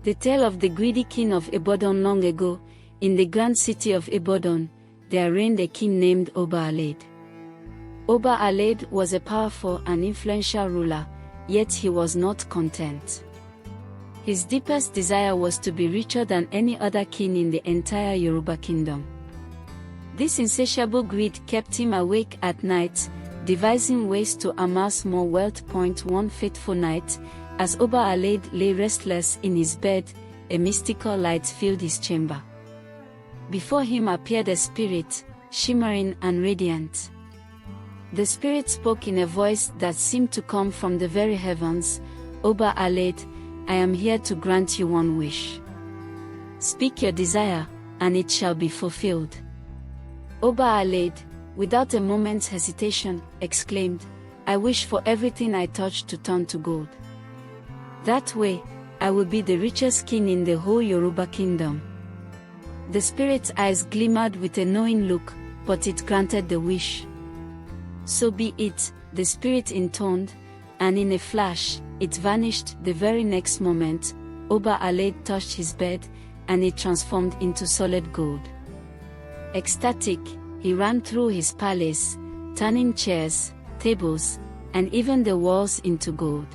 The tale of the greedy king of Ibadan. Long ago, in the grand city of Ibadan, there reigned a king named Oba Alade. Oba Alade was a powerful and influential ruler, yet he was not content. His deepest desire was to be richer than any other king in the entire Yoruba kingdom. This insatiable greed kept him awake at night, devising ways to amass more wealth.One fateful night, as Oba Alade lay restless in his bed, a mystical light filled his chamber. Before him appeared a spirit, shimmering and radiant. The spirit spoke in a voice that seemed to come from the very heavens. "Oba Alade, I am here to grant you one wish. Speak your desire, and it shall be fulfilled." Oba Alade, without a moment's hesitation, exclaimed, "I wish for everything I touch to turn to gold. That way, I will be the richest king in the whole Yoruba kingdom." The spirit's eyes glimmered with a knowing look, but it granted the wish. "So be it," the spirit intoned, and in a flash, it vanished. The very next moment, Oba Alade touched his bed, and it transformed into solid gold. Ecstatic, he ran through his palace, turning chairs, tables, and even the walls into gold.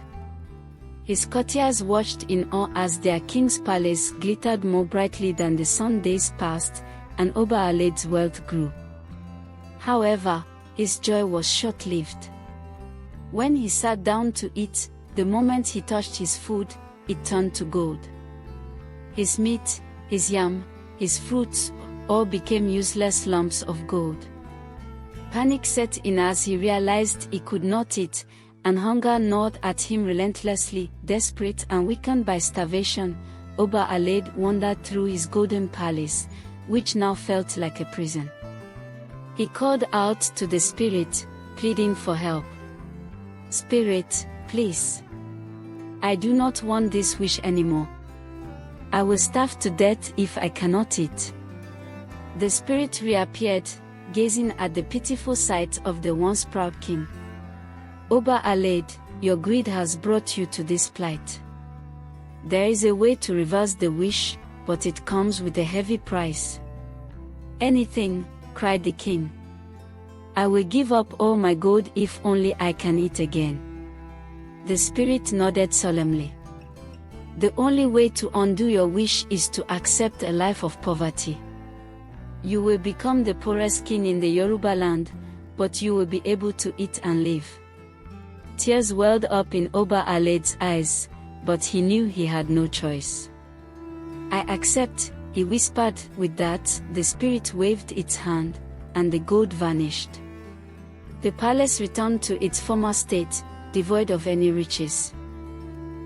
His courtiers watched in awe as their king's palace glittered more brightly than the sun. Days passed, and Oba Alade's wealth grew. However, his joy was short-lived. When he sat down to eat, the moment he touched his food, it turned to gold. His meat, his yam, his fruits, all became useless lumps of gold. Panic set in as he realized he could not eat, and hunger gnawed at him relentlessly. Desperate and weakened by starvation, Oba Alade wandered through his golden palace, which now felt like a prison. He called out to the spirit, pleading for help. "Spirit, please. I do not want this wish anymore. I will starve to death if I cannot eat." The spirit reappeared, gazing at the pitiful sight of the once proud king. "Oba Alade, your greed has brought you to this plight. There is a way to reverse the wish, but it comes with a heavy price." "Anything," cried the king. "I will give up all my gold if only I can eat again." The spirit nodded solemnly. "The only way to undo your wish is to accept a life of poverty. You will become the poorest king in the Yoruba land, but you will be able to eat and live." Tears welled up in Oba Alade's eyes, but he knew he had no choice. "I accept," he whispered. With that, the spirit waved its hand, and the gold vanished. The palace returned to its former state, devoid of any riches.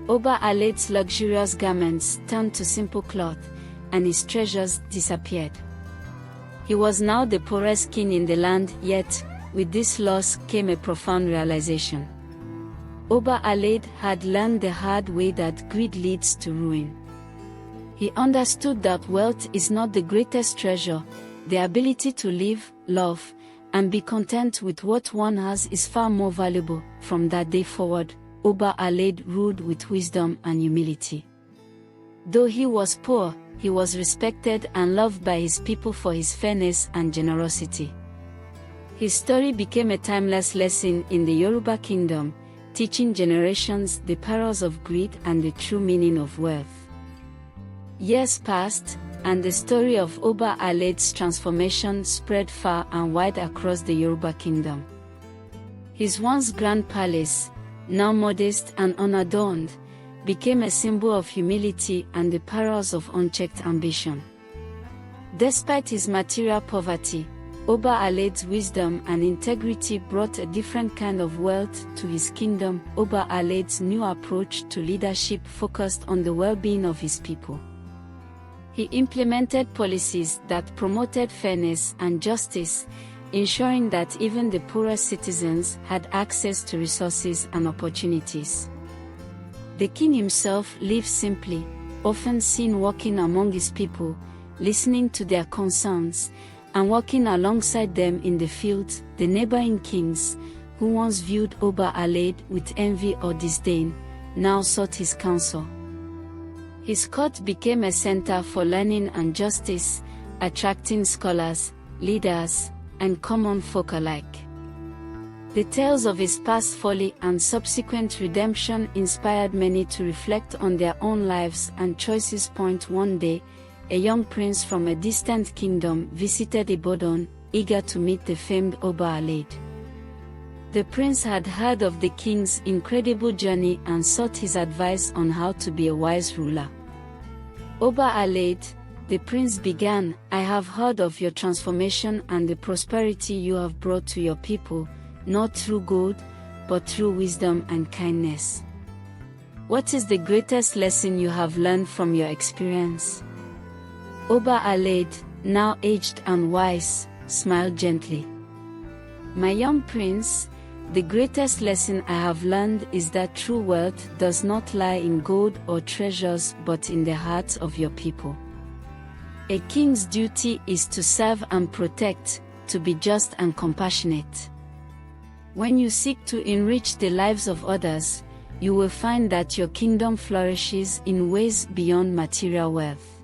Oba Alade's luxurious garments turned to simple cloth, and his treasures disappeared. He was now the poorest king in the land, yet, with this loss came a profound realization. Oba Alade had learned the hard way that greed leads to ruin. He understood that wealth is not the greatest treasure. The ability to live, love, and be content with what one has is far more valuable. From that day forward, Oba Alade ruled with wisdom and humility. Though he was poor, he was respected and loved by his people for his fairness and generosity. His story became a timeless lesson in the Yoruba kingdom, teaching generations the perils of greed and the true meaning of wealth. Years passed, and the story of Oba Alade's transformation spread far and wide across the Yoruba kingdom. His once grand palace, now modest and unadorned, became a symbol of humility and the perils of unchecked ambition. Despite his material poverty, Oba Alade's wisdom and integrity brought a different kind of wealth to his kingdom. Oba Alade's new approach to leadership focused on the well-being of his people. He implemented policies that promoted fairness and justice, ensuring that even the poorest citizens had access to resources and opportunities. The king himself lived simply, often seen walking among his people, listening to their concerns, and walking alongside them in the fields. The neighboring kings, who once viewed Oba Alade with envy or disdain, now sought his counsel. His court became a center for learning and justice, attracting scholars, leaders, and common folk alike. The tales of his past folly and subsequent redemption inspired many to reflect on their own lives and choices. One day, a young prince from a distant kingdom visited Ibadan, eager to meet the famed Oba Alade. The prince had heard of the king's incredible journey and sought his advice on how to be a wise ruler. Oba Alade, the prince began, I have heard of your transformation and the prosperity you have brought to your people, not through gold, but through wisdom and kindness. What is the greatest lesson you have learned from your experience? Oba Alade, now aged and wise, smiled gently. My young prince, the greatest lesson I have learned is that true wealth does not lie in gold or treasures but in the hearts of your people. A king's duty is to serve and protect, to be just and compassionate. When you seek to enrich the lives of others, you will find that your kingdom flourishes in ways beyond material wealth.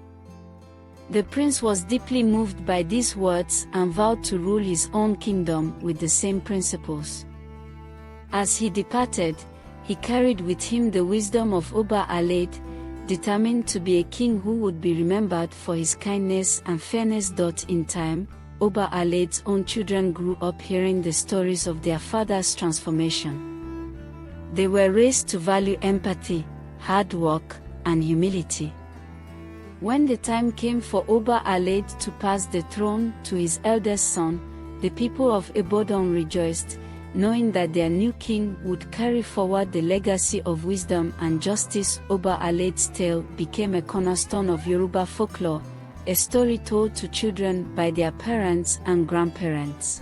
The prince was deeply moved by these words and vowed to rule his own kingdom with the same principles. As he departed, he carried with him the wisdom of Oba Alade, determined to be a king who would be remembered for his kindness and fairness. In time, Oba Alade's own children grew up hearing the stories of their father's transformation. They were raised to value empathy, hard work, and humility. When the time came for Oba Alade to pass the throne to his eldest son, the people of Ibadan rejoiced, knowing that their new king would carry forward the legacy of wisdom and justice. Oba Alade's tale became a cornerstone of Yoruba folklore, a story told to children by their parents and grandparents.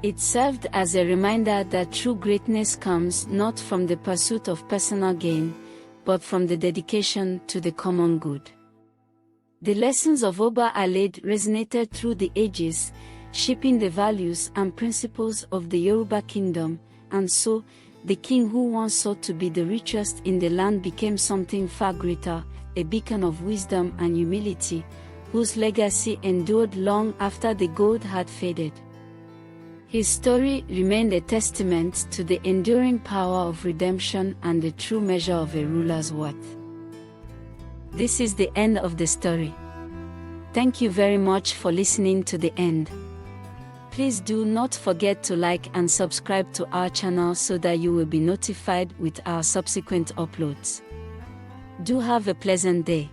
It served as a reminder that true greatness comes not from the pursuit of personal gain, but from the dedication to the common good. The lessons of Oba Alade resonated through the ages, shaping the values and principles of the Yoruba kingdom, and so, the king who once sought to be the richest in the land became something far greater, a beacon of wisdom and humility, whose legacy endured long after the gold had faded. His story remained a testament to the enduring power of redemption and the true measure of a ruler's worth. This is the end of the story. Thank you very much for listening to the end. Please do not forget to like and subscribe to our channel so that you will be notified with our subsequent uploads. Do have a pleasant day.